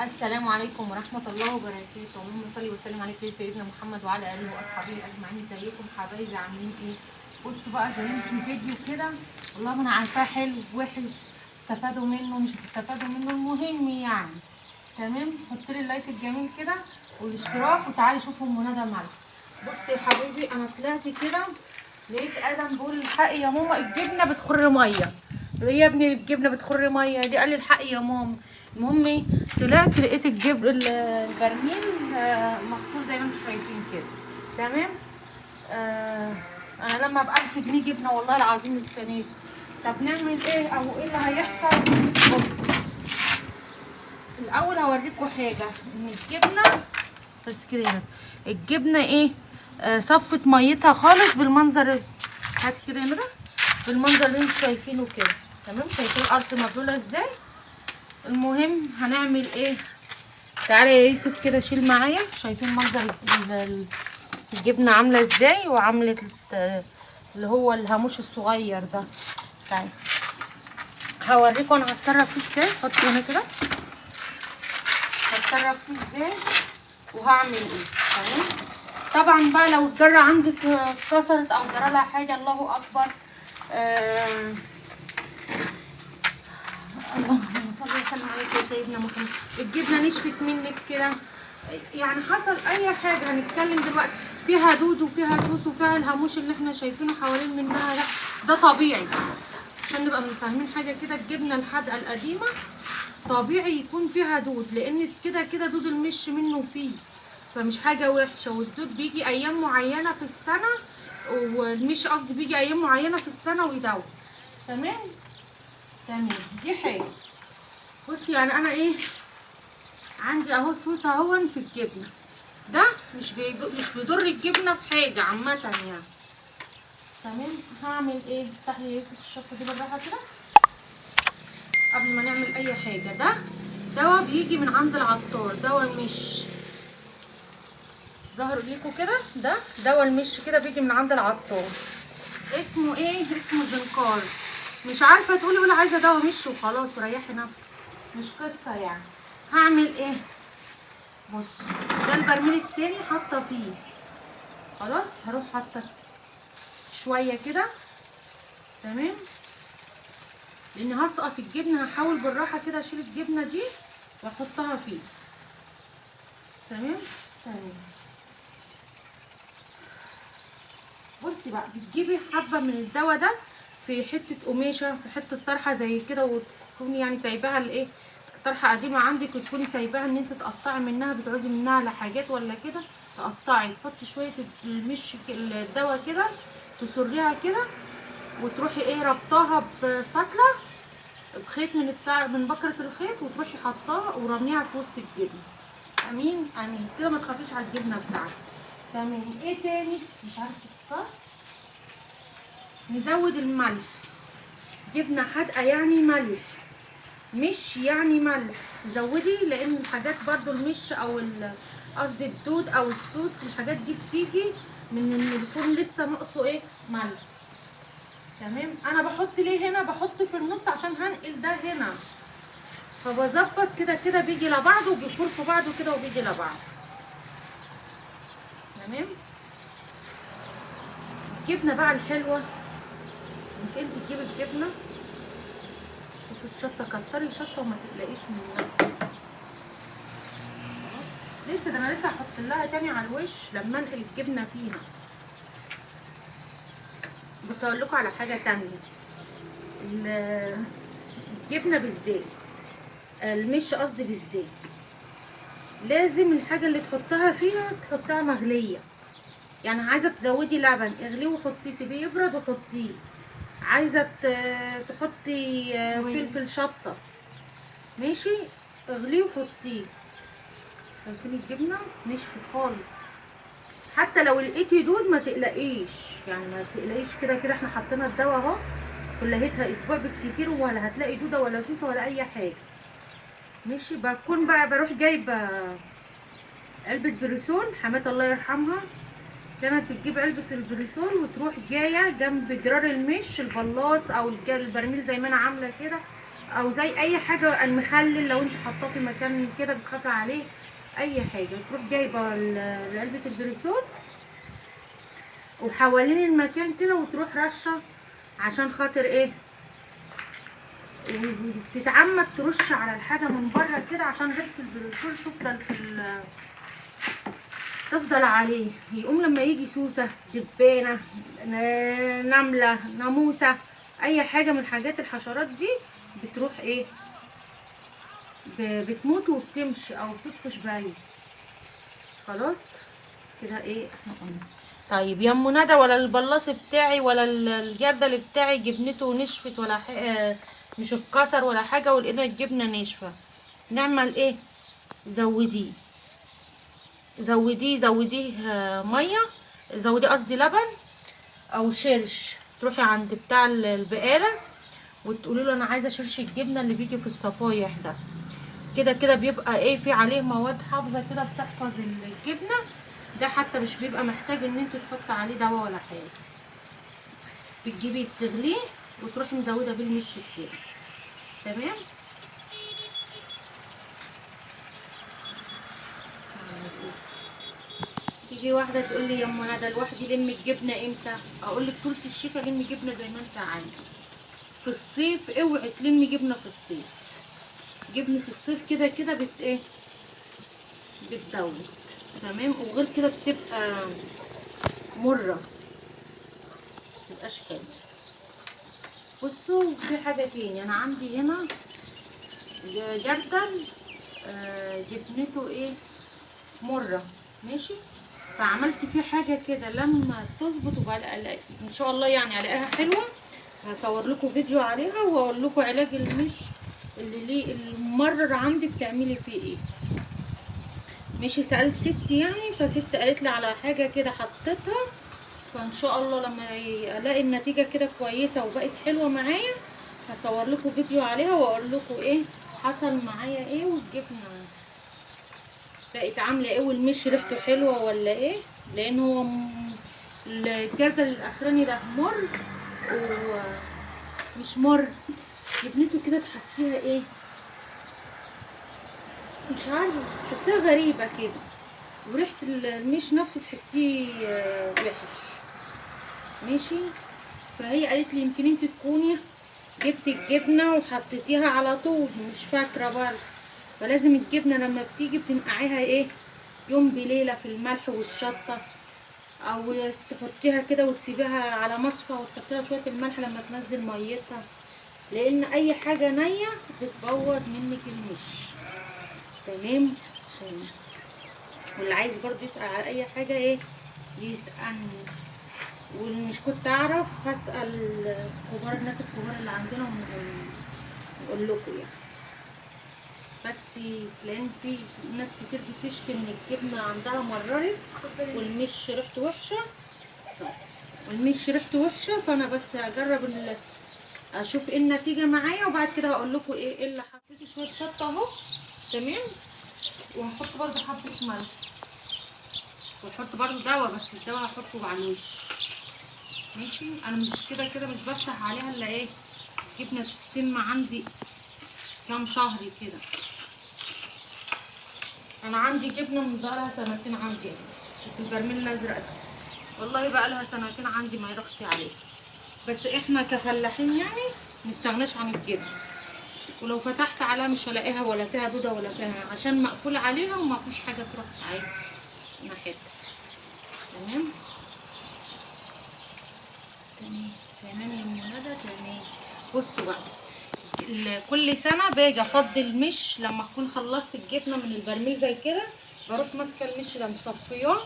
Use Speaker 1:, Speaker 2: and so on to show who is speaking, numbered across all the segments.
Speaker 1: السلام عليكم ورحمة الله وبركاته. اللهم صل وسلم عليك يا سيدنا محمد وعلى آله وأصحابه أجمعين. ازيكم حبايبي عاملين ايه؟ بصوا بقى جايين في فيديو كده، والله ما أنا عارفاه حلو وحش، استفادوا منه مش هتستفادوا منه، المهم يعني تمام. حط لي اللايك الجميل كده والاشتراك وتعالي شوفوا منادى ملح. بصي يا حبيبي، أنا طلعت كده لقيت آدم بيقول الحقي يا ماما الجبنة بتخر مية. يا ابني الجبنة بتخر مية دي، قال لي الحقي يا ماما. المهم ايه، طلعت لقيت البرميل مكسور زي ما انتم شايفين كده. تمام. انا لما ابقى 1000 جنيه جبنه والله العظيم السنه دي. طب نعمل ايه او ايه اللي هيحصل؟ بص، الاول هوريكم حاجه، ان الجبنه بس كده هنا الجبنه ايه، صفت ميتها خالص بالمنظر. هات كده هنا بالمنظر اللي انتم شايفينه كده. تمام، شايفين الارض مبلوله ازاي. المهم هنعمل ايه، تعالى يا يوسف كده شيل معايا. شايفين منظر الجبنه عامله ازاي، وعملت اللي هو الهاموش الصغير ده. تعالى هوريكم انا هتصرف فيه ازاي. حط هنا كده، هتصرف فيه ازاي وهعمل ايه. تمام. طبعا بقى لو الجره عندك اتكسرت او جرى لها حاجه، الله اكبر. اللهم صل وسلم عليك يا سيدنا محمد. الجبنه نشفت منك كده، يعني حصل اي حاجه، هنتكلم دلوقتي فيها دود وفيها سوس وفيها الهاموش اللي احنا شايفينه حوالين منها ده طبيعي. عشان نبقى فاهمين حاجه كده، الجبنه الحادقه القديمه طبيعي يكون فيها دود، لان كده كده دود المش منه فيه، فمش حاجه وحشه. والدود بيجي ايام معينه في السنه، والمش قصدي بيجي ايام معينه في السنه ويدوب. تمام. تمام، دي حاجه. بصي يعني انا ايه، عندي اهو صوص اهون في الجبنه ده، مش بيضر الجبنه في حاجه عامه يعني. تمام. هعمل ايه، افتح لي يوسف الشفه دي بالراحه كده قبل ما نعمل اي حاجه. ده دواء بيجي من عند العطار، دواء المش ظهر ليكوا كده، ده دواء المش كده بيجي من عند العطار. اسمه ايه، اسمه زنكار. مش عارفه تقولي ولا عايزه دواء مش وخلاص وريحي نفسك، مش قصه يعني. هعمل ايه، بص ده البرميل التاني حاطه فيه، خلاص هروح حاطه شويه كده. تمام، لان هسقط الجبنه، هحاول بالراحه كده اشيل الجبنه دي واحطها فيه. تمام. تمام. بصي بقى، بتجيبي حبه من الدواء ده في حته قماشه، في حته طرحه زي كده، وتكوني يعني سايباها لايه، طرحه قديمه عندك وتكوني سايباها ان انت تقطعي منها، بتعوزي منها على حاجات ولا كده، تقطعي تحطي شويه المش الدواء كده، تسريها كده، وتروحي ايه ربطاها بفتله بخيط من بكره الخيط، وتروحي حطاها ورميها في وسط الجبنه. امين امين كده، ما تخافيش على الجبنه بتاعتك. تمام. ايه تاني مش عارفه اختار. نزود الملح، جبنه حادقه يعني ملح، مش يعني ملح زودي، لان الحاجات برضو المش او قصدي الدود او السوس، الحاجات دي بتيجي من ان يكون لسه ناقصه ايه، ملح. تمام. انا بحط ليه هنا، بحط في النص عشان هنقل ده هنا، فبظبط كده كده بيجي لبعض وبيخور في بعضه كده وبيجي لبعض. تمام. الجبنه بقى الحلوه انك انت تجيبي الجبنه وفي الشطه، كتري شطه وما تقلقيش منها. لسه ده انا لسه هحط لها تاني على الوش لما انقل الجبنه فيها. بص اقول لكم على حاجه تانية، الجبنه بالزيت، المش قصدي بالزيت، لازم الحاجه اللي تحطها فيها تحطها مغليه. يعني عايزه تزودي لبن اغليه وحطيه، سيبيه يبرد وحطيه. عايزه تحطي فلفل شطه ماشي، اغليه وحطيه. شايفين الجبنه نشفت خالص، حتى لو لقيتي دود ما تقلقيش، يعني ما تقلقيش، كده كده احنا حطينا الدواء اهو، كلهتها اسبوع بالكتير ولا هتلاقي دوده ولا سوسه ولا اي حاجه. ماشي. بكون بقى بروح جايبه علبه بريسول، حماتي الله يرحمها كانت بتجيب علبه البريسول وتروح جايه جنب جرار المش البلاص او البرميل زي ما انا عامله كده، او زي اي حاجه المخلل لو انت حاطاه في مكان كده بتخافي عليه اي حاجه، تروح جايبه علبه البريسول وحوالين المكان كده وتروح رشه عشان خاطر ايه، وتتعمد ترش على الحاجه من بره كده عشان ريحه البريسول تفضل عليه. يقوم لما يجي سوسه، دبانه، نمله، ناموسه، اي حاجه من الحاجات الحشرات دي بتروح ايه، بتموت وبتمشي او بتطفش بعيد. خلاص كده ايه احنا قلنا. طيب يا ام ندى، ولا البلاص بتاعي ولا الجردل بتاعي جبنته نشفت ولا مش اتكسر ولا حاجه، ولقينا الجبنه ناشفه، نعمل ايه؟ زوديه زوديه ميه، زوديه قصدي لبن او شرش. تروحي عند بتاع البقاله وتقولي له انا عايزه شرش الجبنه اللي بيجي في الصفايح ده، كده كده بيبقى ايه في عليه مواد حافظه كده بتحفظ الجبنه ده، حتى مش بيبقى محتاج ان انت تحطي عليه دواء ولا حاجه. بتجيبي تغليه وتروحي مزوده بالمش بتاعه. تمام. تيجي واحده تقول لي يا ام ندى لوحدي لم الجبنه امتى؟ اقول لك طول الشتاء لمي جبنه زي ما انت عايزه. في الصيف اوعي تلمي جبنه في الصيف. جبنه الصيف كده كده ايه، بتدوب. تمام. وغير كده بتبقى مره، متبقاش حلوه. بصوا في حاجه تاني، انا عندي هنا جردل جبنته ايه، مره، ماشي. فعملت فيه حاجه كده لما تظبط وبقى ان شاء الله يعني الاقيها حلوه هصور لكم فيديو عليها واقول لكم علاج المش اللي ليه الممرر عندك تعملي فيه ايه. ماشي. سالت ستي يعني، فست قالت لي على حاجه كده حطيتها، فان شاء الله لما الاقي النتيجه كده كويسه وبقت حلوه معايا هصور لكم فيديو عليها واقول لكم ايه حصل معايا ايه، والجبنه بقت عامله ايه، والمش ريحته حلوه ولا ايه. لان هو الجردل الاخراني ده مر ومش مر، جبنته كده تحسيها ايه، مش عارفه بس تحسيها غريبه كده، وريحه المش نفسه تحسيه وحش. ماشي. فهي قالت لي يمكن انت تكوني جبت الجبنه وحطيتيها على طول، مش فاكره برضه. فلازم الجبنه لما بتيجي بتنقعيها ايه، يوم بليله في الملح والشطه، او تحطيها كده وتسيبيها على مصفى وتحطيها شويه الملح لما تنزل ميتها، لان اي حاجه نيه بتبوظ منك المش. تمام. تمام. واللي عايز برضو يسال على اي حاجه ايه يسالني، واللي مش كنت اعرف هسال كبار الناس الكبار اللي عندنا ونقول لكم يعني. بس لان في ناس كتير بتشكي ان الجبنه عندها مررت والمش ريحته وحشه، فانا بس هجرب اشوف ايه النتيجه معايا، وبعد كده هقول لكم ايه اللي حطيت. شويه شطه اهو. تمام. وهحط برده حبه ملح، وهحط برده دواء، بس الدواء هحطه على الوش. ماشي. انا مش كده مش بفتح عليها الا ايه الجبنه تتم عندي كام شهر كده. انا عندي جبنه من بقالها سنتين عندي في البرميل الازرق ده، والله بقى لها سنتين عندي ما يرختي عليه. بس احنا كفلاحين يعني مستغناش عن الجبنه، ولو فتحت عليها مش هلاقيها ولا فيها دوده ولا فيها، عشان مقفول عليها وما فيش حاجه تروح عليها ناحيتها. تمام. تمام يا ام ندى. تمام. بصوا بقى، كل سنه باجي افضي المش لما اكون خلصت الجبنه من البرميل زي كده، بروح ماسكه المش ده مصفياه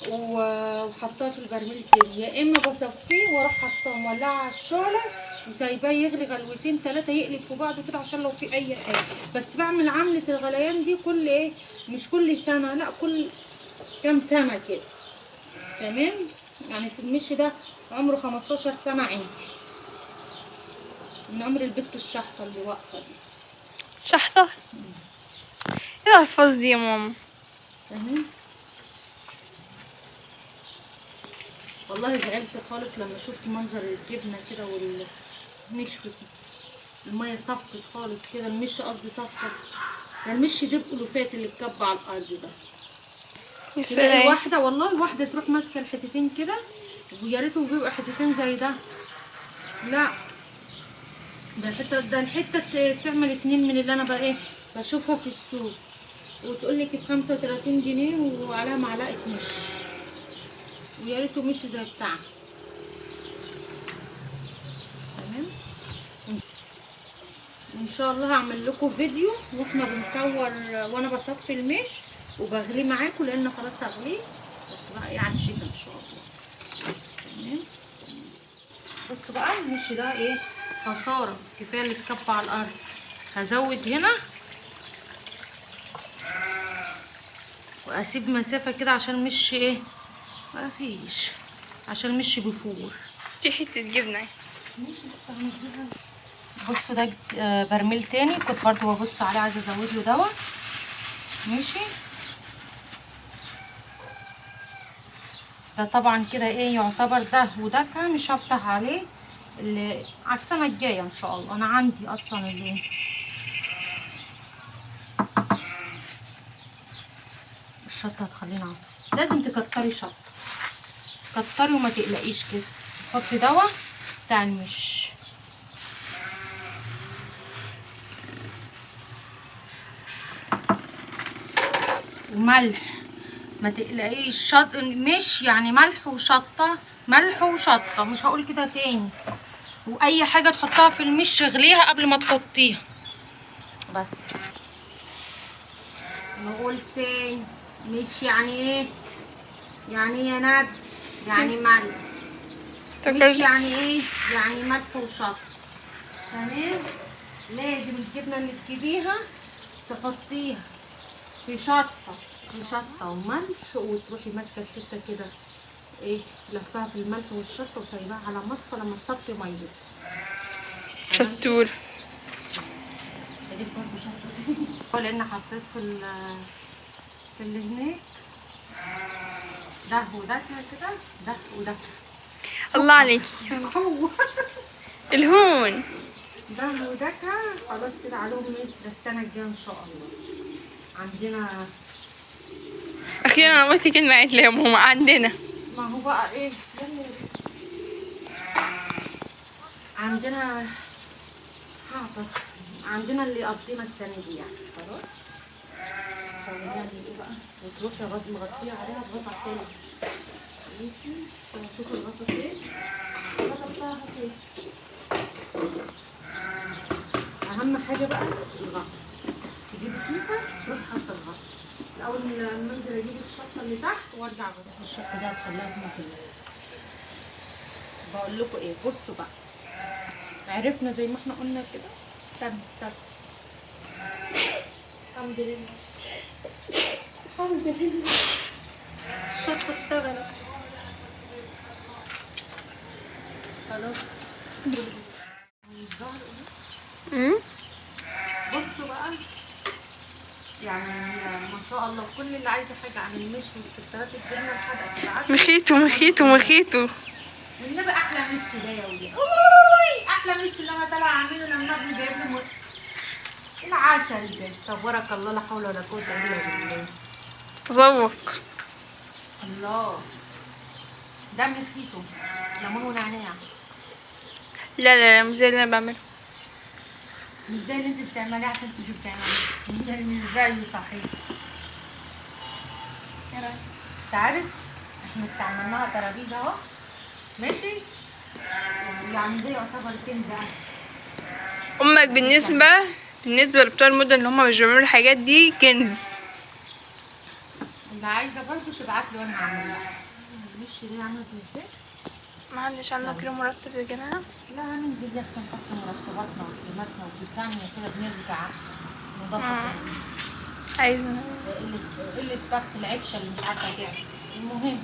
Speaker 1: وحطاه في البرميل كده، يا اما بصفيه واروح حاطاه مولعه على الشعله وسايباه يغلي غلوتين 3 يقلب في بعض كده عشان لو في اي حاجه. بس بعمل عمله الغليان دي كل ايه، مش كل سنه، لا كل كام سنه كده. تمام. يعني المش ده عمره 15 سنه عندي، من عمر البت الشحطه اللي واقفه دي.
Speaker 2: شحطة؟ ايه الالفاظ دي يا ماما؟
Speaker 1: فاهمين؟ والله زعلت خالص لما شفت منظر الجبنه كده والنشفت. الميه صفت خالص كده، المش قصدي صفت. ده المش دي الالوفات اللي اتكب على الارض ده.
Speaker 2: يا
Speaker 1: تلاقي
Speaker 2: سلام.
Speaker 1: الواحده والله الواحده تروح ماسكه الحتتين كده، ويا ريته بيبقى حتتين زي ده. لا ده الحته تعمل 2 من اللي انا بقى ايه بشوفها في السوق، وتقول لك ب35 جنيه وعليها معلقه مش، ويا ريته مش زي بتاعنا. تمام. ان شاء الله هعمل لكم فيديو واحنا بنصور وانا بصفي المش وبغليه معاكم، لان خلاص هغليه، بس بقى ايه على الشتا ان شاء الله. تمام. بصوا بقى المش ده ايه خساره، كفايه اللي اتكب على الارض. هزود هنا واسيب مسافه كده عشان المش ايه ما فيش، عشان المش بيفور.
Speaker 2: في حتة جبنة.
Speaker 1: بصوا ده برميل تاني كنت برضو ببص عليه، عايزه ازود له دواء. ماشي. ده طبعا كده ايه يعتبر ده وده كان مش هفتح عليه اللي على السنه الجايه ان شاء الله. انا عندي اصلا اللي الشطه هتخلينا عطس، لازم تكتري شطه، كتري وما تقلقيش كده. حطي دواء بتاع المش. وملح، ما تقلقيش مش يعني ملح وشطه، ملح وشطه، مش هقول كده تاني. واي حاجه تحطها في المش اغليها قبل ما تحطيها. بس نقول تاني، مش يعني ايه، يعني ايه يا ند، يعني ملح. مش يعني ايه، يعني ملح وشطه. تمام. لازم الجبنه اللي تجيبيها تحطيها في شطه، في شطه وملح، وتروحي ماسكه الحته كده ايه لفها في الملح والشطه وسايباها على مصفى لما تصفي ميه.
Speaker 2: شطور.
Speaker 1: اديك برضه شطه لان حطيت في اللي هناك ده وده كده، ده وده.
Speaker 2: الله عليكي.
Speaker 1: هو
Speaker 2: الهون.
Speaker 1: ده وده خلاص كده عليهم ايه ده السنه الجايه ان شاء الله. عندنا
Speaker 2: اخيرا انا قلت كلمة عدل يا ماما. عندنا.
Speaker 1: ما هو بقى ايه عندنا بس عندنا اللي قضينا السنه دي يعني خلاص. خلينا ايه بقى وتروحي مغطيه عليها بغطا تاني. ماشي. شوفي الغطا فين، الغطا بتاعها فين. اهم حاجه بقى الغطا، تجيبي كيسه تروحي حاطه الغطا الاول لما انزل اجيب الشطه اللي تحت وارجع اغطي الشطه دي هتخليها مكانها. بقول لكم ايه، بصوا بقى عرفنا زي ما احنا قلنا كده. استنى الحمد لله، الحمد لله الشطه اشتغلت خلاص. بصوا بقى يعني ما شاء الله كل اللي عايزه حاجه عن المش واستفسارات الجبنه الحادقه تبعتلي.
Speaker 2: مخيتو.
Speaker 1: والنبي احلى مش ده يا ولاد، احلى مش اللي انا طالعه اعمله لما ابني جايب لي العسل ده. تبارك الله لا حول ولا قوه الا بالله.
Speaker 2: تذوق.
Speaker 1: الله ده مخيته ليمون ونعناع.
Speaker 2: لا مش زي اللي انا بعمله.
Speaker 1: مش زي اللي انت بتعمليه عشان تيجي بتعمليه، مش زيه صحيح. ايه رايك؟ تعرف احنا استعملناها ترابيزه اهو. ماشي. يعني دي يعتبر كنز.
Speaker 2: امك بالنسبة لبتوع المدن اللي هم مش بيعملوا الحاجات دي كنز.
Speaker 1: اللي عايزه برضه تبعت لي وانا هعملها. مش دي عملت ازاي؟
Speaker 2: ما عندش عندنا كريم مرطب يا جماعه.
Speaker 1: لا هننزل نحط مرطباتنا وكريماتنا وفي ثانيه كده بنرجع نضافه.
Speaker 2: عايزنا
Speaker 1: قله ضغط العفشه اللي مش عارفه تعمل. المهم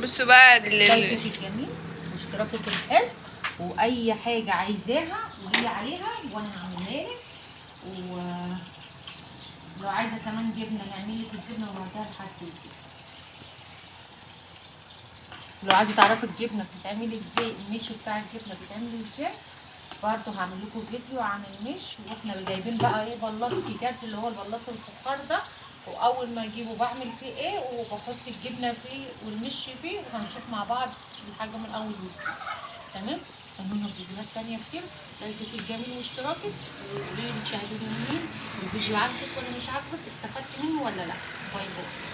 Speaker 2: بصوا بقى
Speaker 1: لايكك الجميل واشتراكك الحلو، واي حاجه عايزاها قولي عليها وانا هعملها لك. ولو عايزه كمان جبنه نعمل لك الجبنه ونوديها لحد البيت. لو عايزه تعرفي الجبنه بتتعمل ازاي، المش بتاع الجبنه بيتعمل ازاي، برضه هعمل لكم فيديو عن المش، واحنا جايبين بقى ايه بلاص كيكات اللي هو البلاص الفخار ده، واول ما اجيبه بعمل فيه ايه وبحط الجبنه فيه والمش فيه، وهنشوف مع بعض الحاجه من اول وجديد. تمام. استنونا في فيديوهات تانية كتير. لايكك الجميل واشتراكك، وقولي لي بتشاهدوني منين، والفيديو عجبك ولا مش عاجبك، استفدت منه ولا لا. باي باي.